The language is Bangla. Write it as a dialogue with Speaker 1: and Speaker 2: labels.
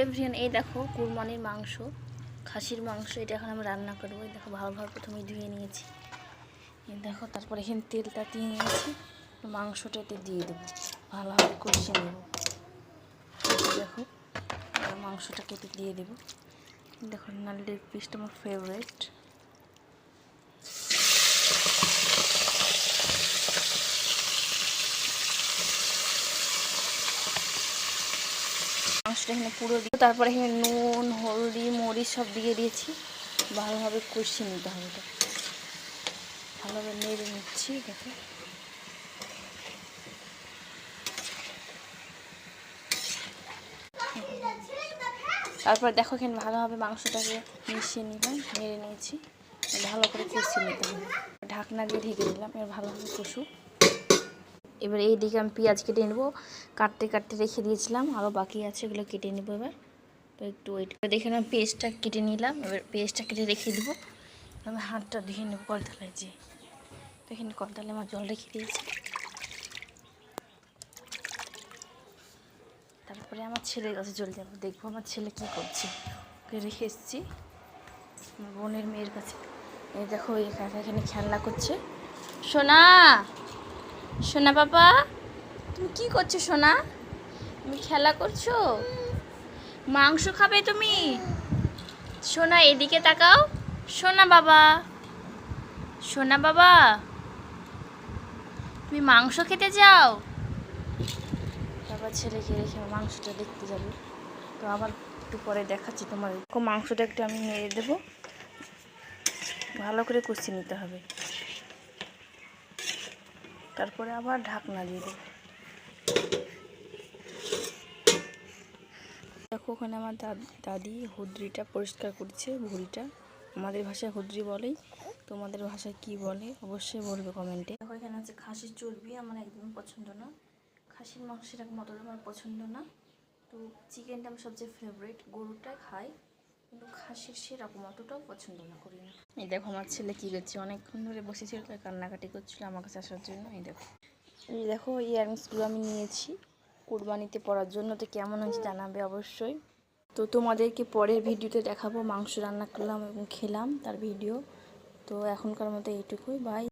Speaker 1: এভরিওয়ান, এই দেখো কুরবানির মাংস, খাসির মাংস। এটা এখন আমি রান্না করবো। এই দেখো ভালোভাবে প্রথমে ধুয়ে নিয়েছি। এই দেখো, তারপরে এখানে তেলটা দিয়ে নিয়েছি, মাংসটা এতে দিয়ে দেবো, ভালোভাবে কষিয়ে নেব। দেখো মাংসটা কেটে দিয়ে দেবো। দেখো নারকেলের পিসটা আমার ফেভারিট। মাংসটা এখানে পুরো দিয়ে, তারপরে এখানে নুন, হলদি, মরিচ সব দিয়ে দিয়েছি। ভালোভাবে কষিয়ে নিতে হবে। এটা ভালোভাবে নেড়ে নিচ্ছি। দেখো তারপর দেখো এখানে ভালোভাবে মাংসটাকে মিশিয়ে নিলাম, নেড়ে নিয়েছি। ভালো করে কষিয়ে নিতে হবে। ঢাকনা দিয়ে ঢেকে দিলাম। এবার ভালোভাবে কষু। এবার এই দিকে আমি পেঁয়াজ কেটে নেবো। কাটতে কাটতে রেখে দিয়েছিলাম, আরও বাকি আছে, এগুলো কেটে নেবো এবার। তো একটু ওয়েট করে দেখে না, পেঁয়াজটা কেটে নিলাম। এবার পেঁয়াজটা কেটে রেখে দেবো। আমি হাতটা ধুয়ে নেবো কলতলায় যে। তো এখানে কলতলায় আমার জল রেখে দিয়েছি। তারপরে আমার ছেলের কাছে চলে যাবো, দেখবো আমার ছেলে কী করছে। ওকে রেখে এসেছি আমার বোনের মেয়ের কাছে। এই দেখো এখানে খেলনা করছে। সোনা, সোনা বাবা, তুমি কি করছো সোনা? তুমি খেলা করছো? মাংস খাবে তুমি? সোনা এদিকে তাকাও। সোনা বাবা, সোনা বাবা, তুমি মাংস খেতে যাও? তারপর ছেলেকে রেখে মাংসটা দেখতে যাবে। তো আবার একটু পরে দেখাচ্ছি তোমাদের। মাংসটা একটু আমি নেড়ে দেবো, ভালো করে কষিয়ে নিতে হবে। তারপরে আবার ঢাকনা দিয়ে দেবো। দেখো ওখানে আমার দাদি হুদ্রিটা পরিষ্কার করছে, ভুঁড়িটা। আমাদের ভাষায় হুদ্রি বলেই, তোমাদের ভাষায় কি বলে অবশ্যই বলবে কমেন্টে। দেখো এখানে আছে খাসির চর্বি, আমার একদম পছন্দ না। খাসির মাংস সেরকম অতটা আমার পছন্দ না। তো চিকেনটা আমার সবচেয়ে ফেভারিট, গরুটা খাই, কিন্তু খাসির সেরকম অতটাও পছন্দ না, করি না। এই দেখো আমার ছেলে কী করছে, অনেকক্ষণ ধরে বসেছিল, তার কান্নাকাটি করছিল আমার কাছে আসার জন্য। এই দেখো ইয়াররিংসগুলো আমি নিয়েছি কুরবানিতে পরার জন্য। তো কেমন হয়েছে জানাবে অবশ্যই। তো তোমাদেরকে পরের ভিডিওতে দেখাবো মাংস রান্না করলাম এবং খেলাম তার ভিডিও। তো এখনকার মতো এইটুকুই, বাই।